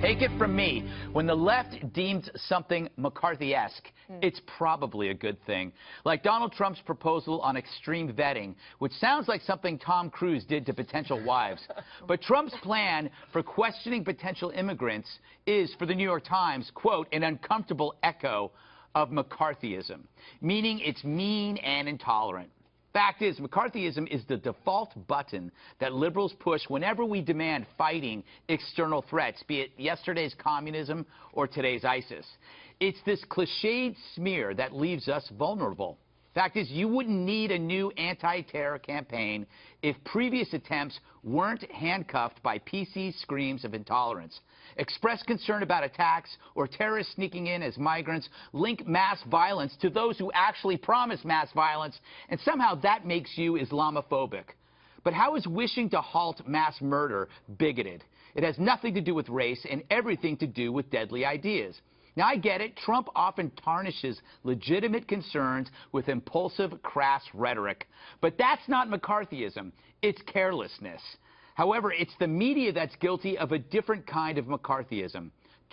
Take it from me. When the left deems something McCarthy-esque, it's probably a good thing. Like Donald Trump's proposal on extreme vetting, which sounds like something Tom Cruise did to potential wives. But Trump's plan for questioning potential immigrants is, for the New York Times, quote, an uncomfortable echo of McCarthyism, meaning it's mean and intolerant. Fact is, McCarthyism is the default button that liberals push whenever we demand fighting external threats, be it yesterday's communism or today's ISIS. It's this cliched smear that leaves us vulnerable. Fact is, you wouldn't need a new anti-terror campaign if previous attempts weren't handcuffed by PC screams of intolerance. Express concern about attacks or terrorists sneaking in as migrants, link mass violence to those who actually promise mass violence, and somehow that makes you Islamophobic. But how is wishing to halt mass murder bigoted? It has nothing to do with race and everything to do with deadly ideas. Now, I get it. Trump often tarnishes legitimate concerns with impulsive, crass rhetoric. But that's not McCarthyism. It's carelessness. However, it's the media that's guilty of a different kind of McCarthyism.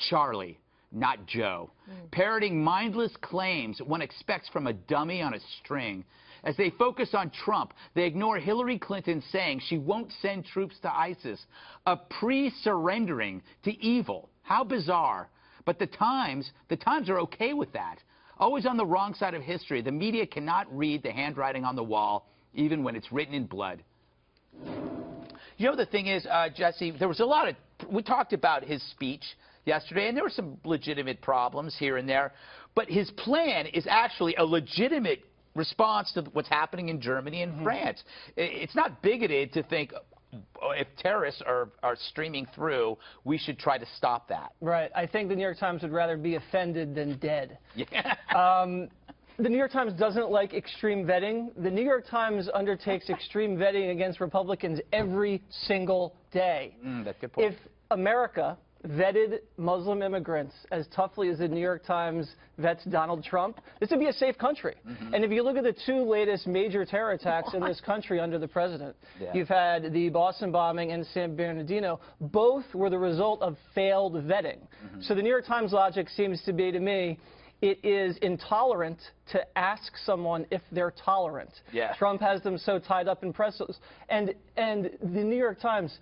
Charlie, not Joe. Parroting mindless claims one expects from a dummy on a string. As they focus on Trump, they ignore Hillary Clinton saying she won't send troops to ISIS, a pre-surrendering to evil. How bizarre. But the Times are okay with that. Always on the wrong side of history, the media cannot read the handwriting on the wall, even when it's written in blood. You know, the thing is, Jesse, there was a lot of, we talked about his speech yesterday, and there were some legitimate problems here and there, but his plan is actually a legitimate response to what's happening in Germany and France. It's not bigoted to think, if terrorists are streaming through, we should try to stop that. Right. I think the New York Times would rather be offended than dead. Yeah. The New York Times doesn't like extreme vetting. The New York Times undertakes extreme vetting against Republicans every single day. That's a good point. If America vetted Muslim immigrants as toughly as the New York Times vets Donald Trump, this would be a safe country. And if you look at the two latest major terror attacks in this country under the president, you've had the Boston bombing and San Bernardino. Both were the result of failed vetting. So the New York Times logic seems to be, to me, it is intolerant to ask someone if they're tolerant. Trump has them so tied up in presses. And the New York Times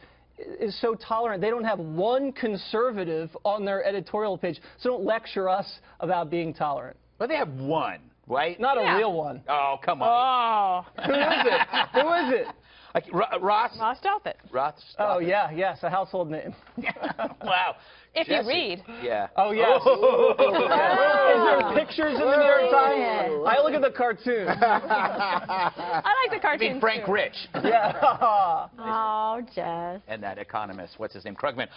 is so tolerant, they don't have one conservative on their editorial page. So don't lecture us about being tolerant. But they have one, right? Not a real one. Oh, come on. Oh. Who is it? Who is it? Ross? Ross Douthat. Ross Douthat. Oh, yeah, yes, a household name. Wow. If Jesse. you read. Yeah. Oh, yes. Is there pictures in the New York Times? I look at the cartoon. I like the cartoons, I mean, Frank too. Rich. Yeah. Oh, Jess. And that economist, what's his name, Krugman.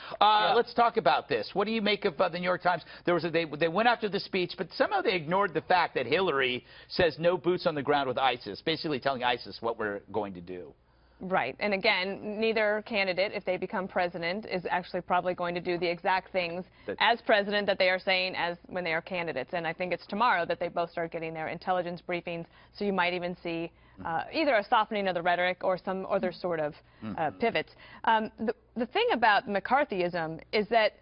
Let's talk about this. What do you make of the New York Times? There was they went after the speech, but somehow they ignored the fact that Hillary says no boots on the ground with ISIS, basically telling ISIS what we're going to do. Right. And again, neither candidate, if they become president, is actually probably going to do the exact things as president that they are saying as when they are candidates. And I think it's tomorrow that they both start getting their intelligence briefings. So you might even see either a softening of the rhetoric or some other sort of pivots. The thing about McCarthyism is that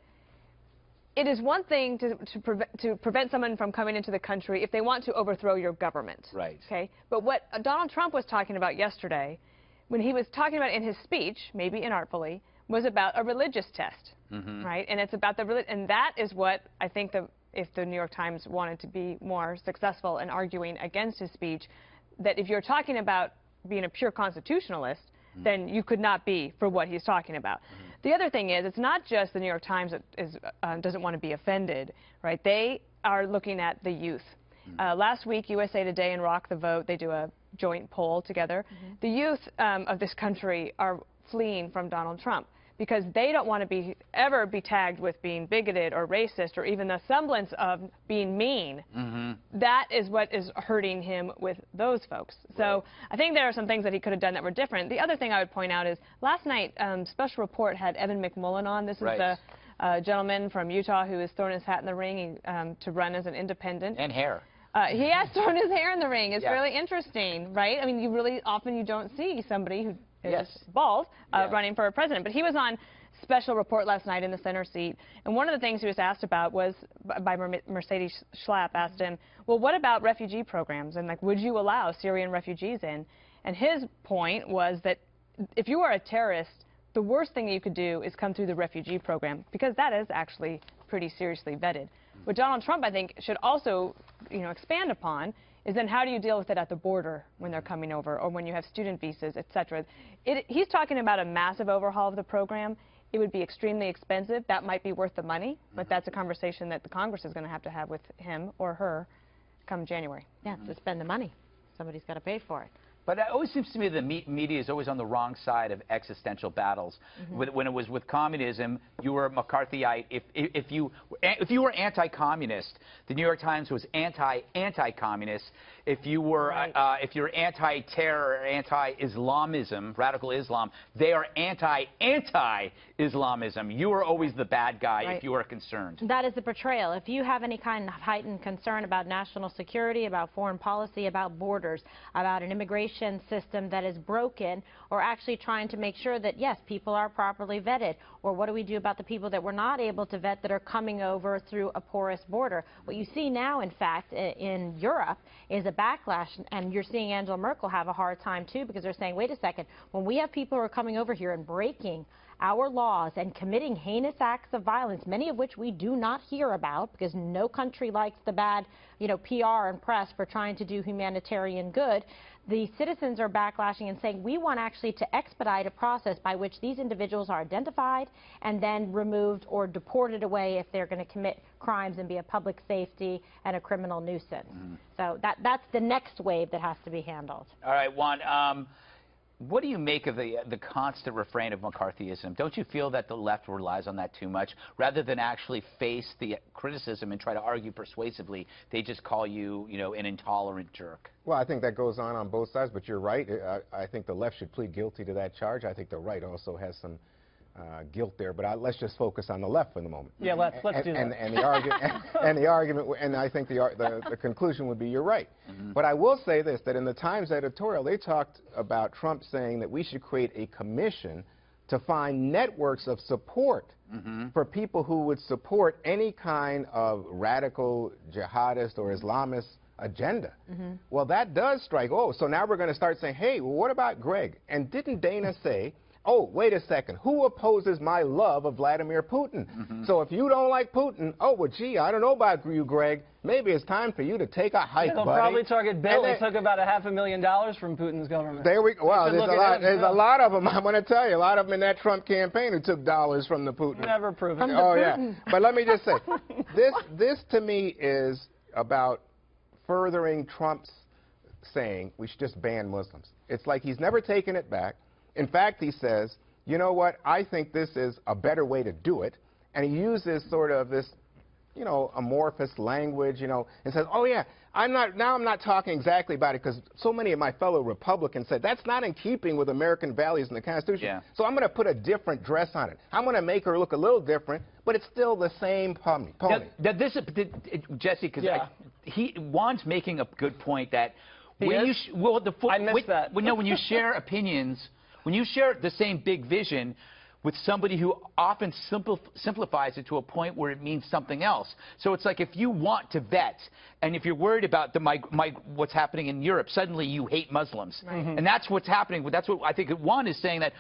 it is one thing to prevent someone from coming into the country if they want to overthrow your government. Right. Okay. But what Donald Trump was talking about yesterday, when he was talking about in his speech, maybe inartfully, was about a religious test, right? And it's about and that is what I think if the New York Times wanted to be more successful in arguing against his speech, that if you're talking about being a pure constitutionalist, then you could not be for what he's talking about. The other thing is, it's not just the New York Times that doesn't want to be offended, right? They are looking at the youth. Last week, USA Today and Rock the Vote, they do a joint poll together. The youth of this country are fleeing from Donald Trump because they don't want to ever be tagged with being bigoted or racist or even the semblance of being mean. That is what is hurting him with those folks. So I think there are some things that he could have done that were different. The other thing I would point out is last night, Special Report had Evan McMullen on. This is the gentleman from Utah who has thrown his hat in the ring to run as an independent. And hair. He has thrown his hair in the ring. It's really interesting, right? I mean, you don't see somebody who is bald, running for president. But he was on Special Report last night in the center seat, and one of the things he was asked about was, by Mercedes Schlapp asked him, well, what about refugee programs, and like, would you allow Syrian refugees in? And his point was that if you are a terrorist, the worst thing you could do is come through the refugee program, because that is actually pretty seriously vetted. What Donald Trump, I think, should also, expand upon is then how do you deal with it at the border when they're coming over, or when you have student visas, et cetera. He's talking about a massive overhaul of the program. It would be extremely expensive. That might be worth the money, but that's a conversation that the Congress is going to have with him or her come January. Yeah, to spend the money. Somebody's got to pay for it. But it always seems to me the media is always on the wrong side of existential battles. When it was with communism, you were a McCarthyite. If you were anti-communist, the New York Times was anti-communist. If you were if you're anti-terror, anti-Islamism, radical Islam, they are anti-Islamism. You are always the bad guy if you are concerned. That is the portrayal. If you have any kind of heightened concern about national security, about foreign policy, about borders, about an immigration system that is broken, or actually trying to make sure that, yes, people are properly vetted, or what do we do about the people that we're not able to vet that are coming over through a porous border? What you see now, in fact, in Europe is a backlash, and you're seeing Angela Merkel have a hard time, too, because they're saying, wait a second, when we have people who are coming over here and breaking our laws and committing heinous acts of violence, many of which we do not hear about because no country likes the bad, PR and press for trying to do humanitarian good, the citizens are backlashing and saying we want actually to expedite a process by which these individuals are identified and then removed or deported away if they're going to commit crimes and be a public safety and a criminal nuisance. So that's the next wave that has to be handled. All right, Juan. What do you make of the constant refrain of McCarthyism? Don't you feel that the left relies on that too much? Rather than actually face the criticism and try to argue persuasively, they just call you, an intolerant jerk. Well, I think that goes on both sides, but you're right. I think the left should plead guilty to that charge. I think the right also has some guilt there, but let's just focus on the left for the moment. Yeah, let's do that. And the argument, and I think the conclusion would be you're right. But I will say this: that in the Times editorial, they talked about Trump saying that we should create a commission to find networks of support for people who would support any kind of radical jihadist or Islamist agenda. Well, that does strike. Oh, so now we're going to start saying, hey, well, what about Greg? And didn't Dana say, oh, wait a second, who opposes my love of Vladimir Putin? So if you don't like Putin, oh, well, gee, I don't know about you, Greg. Maybe it's time for you to take a hike, They'll buddy. probably target Bill. He took about $500,000 from Putin's government. There we go. Well, there's a lot of them. I'm going to tell you, a lot of them in that Trump campaign who took dollars from the Putin. Never proven. Oh, yeah. But let me just say, this to me is about furthering Trump's saying we should just ban Muslims. It's like he's never taken it back. In fact, he says, you know what, I think this is a better way to do it. And he uses sort of this, amorphous language, and says, oh, yeah, I'm not talking exactly about it because so many of my fellow Republicans said that's not in keeping with American values and the Constitution. Yeah. So I'm going to put a different dress on it. I'm going to make her look a little different, but it's still the same pony. Jesse, because Juan's making a good point that when you share opinions, when you share the same big vision with somebody who often simplifies it to a point where it means something else. So it's like if you want to vet, and if you're worried about what's happening in Europe, suddenly you hate Muslims. And that's what's happening. That's what I think Juan is saying, that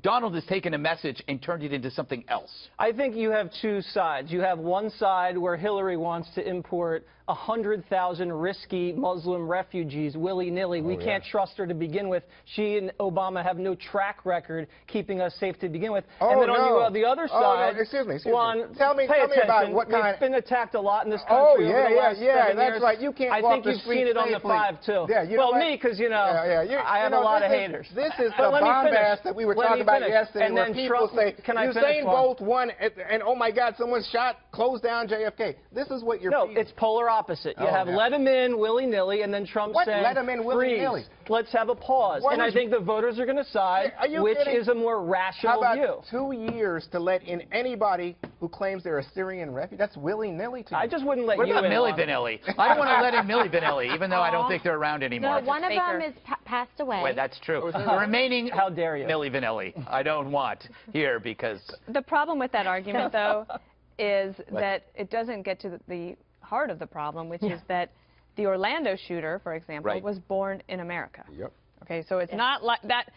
Donald has taken a message and turned it into something else. I think you have two sides. You have one side where Hillary wants to import 100,000 risky Muslim refugees willy-nilly. We can't trust her to begin with. She and Obama have no track record keeping us safe to begin with. And then on the other side, excuse me. Juan, tell me about what kind. We've been attacked a lot in this country over the last 7 years. That's right. You can't walk the street I think you've seen it on the 5 too. Yeah, well, me, because I have a lot of haters. This is the bombast that we were talking about yesterday, and where people say Usain Bolt won, and oh my God, someone closed down JFK. This is what you're. No, it's polar opposite. opposite. You Oh, have yeah. let them in willy-nilly, and then Trump What? saying, Let 'em in willy-nilly? freeze, let's have a pause. What And I was- think the voters are going to decide Are you which kidding? is a more rational How about view. 2 years to let in anybody who claims they're a Syrian refugee? That's willy-nilly to me. I just wouldn't let What you about in Milli on- Vanilli? I don't want to let in Milli Vanilli, even though I don't think they're around anymore. No, one of Faker. them is passed away. Wait, that's true. is that The remaining How dare you? Milli Vanilli, I don't want here because The problem with that argument, though, is that it doesn't get to the heart of the problem, which is that the Orlando shooter, for example, Right. was born in America. Yep. Okay, so it's not like that.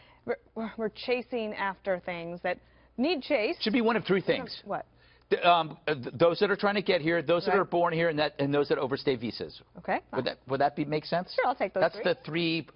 We're chasing after things that need chase. should be one of three things. What? Those that are trying to get here, those that Right. are born here, and those that overstay visas. Okay. Would that make sense? Sure, I'll take those That's three. the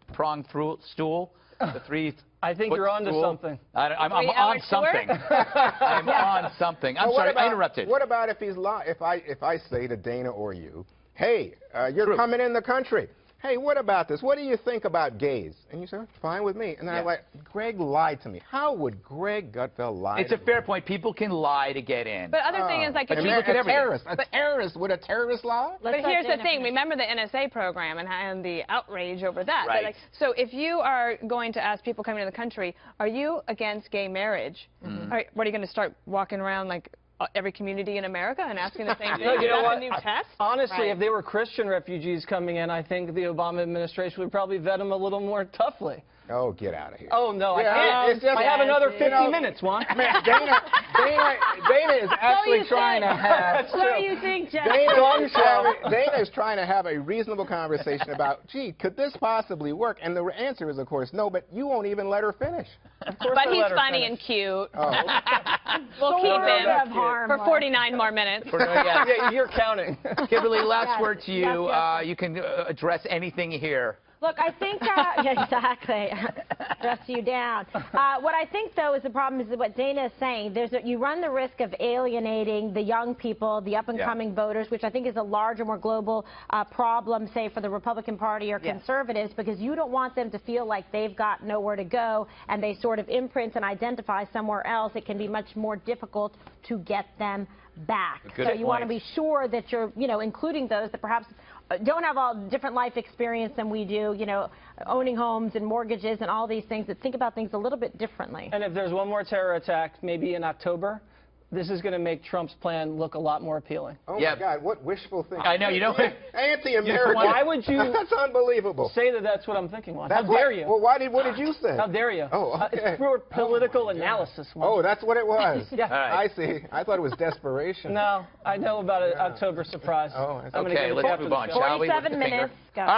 three-pronged stool. The three. I think you're onto footstool. something. I'm Three-hour on tour? something. I'm on something. I'm Well, sorry, what about, I interrupted. What about if he's if I say to Dana or you, hey, you're True. coming in the country. Hey, what about this? What do you think about gays? And you say, fine with me. And then Yeah. I'm like, Greg lied to me. How would Greg Gutfeld lie It's to a me? fair point. People can lie to get in. But other thing is, like, if But you you look at everything. terrorist. A terrorist. Would a terrorist lie? But Let's let here's the Dana thing. finish. Remember the NSA program and the outrage over that. Right. Like, so if you are going to ask people coming to the country, are you against gay marriage? Mm-hmm. All right, what are you going to start walking around like every community in America and asking the same thing? No, you know Is that what? a new test? Honestly, Right. if they were Christian refugees coming in, I think the Obama administration would probably vet them a little more toughly. Oh, get out of here. Oh, no, Yeah, I can't. it's just- I have another 50 you know- minutes, Juan. Man, Dana is actually you trying to think? have. What do you think, Jeff? Dana is trying to have a reasonable conversation about, gee, could this possibly work? And the answer is, of course, no, but you won't even let her finish. Of course But I he's let her funny finish. and cute. Oh. We'll keep worry him about for 49 more minutes. Yeah. Yeah, you're counting. Kimberly, last Yes, word to you. yes, yes. You can address anything here. Look, I think, yeah, exactly, dress you down. What I think, though, is the problem is what Dana is saying. You run the risk of alienating the young people, the up-and-coming voters, which I think is a larger, more global problem, say, for the Republican Party or conservatives, because you don't want them to feel like they've got nowhere to go and they sort of imprint and identify somewhere else. It can be much more difficult to get them back. Good So you want to point. be sure that you're, including those that perhaps don't have all different life experience than we do, owning homes and mortgages and all these things, that think about things a little bit differently. And if there's one more terror attack, maybe in October, this is going to make Trump's plan look a lot more appealing. Oh, Yeah. my God, what wishful thinking. I know, you don't- Anti-American. Why would you That's unbelievable. say that that's what I'm thinking, Juan? How That's dare right. you? Well, what did you say? How dare you? Oh, okay. It's for political analysis, Juan. Oh, that's what it was. Yeah. All right. I see. I thought it was desperation. No, I know about an October surprise. Oh, I see. I'm gonna Okay, give it let's after move the on, show. shall we? With the 47 finger. minutes. Go. All right.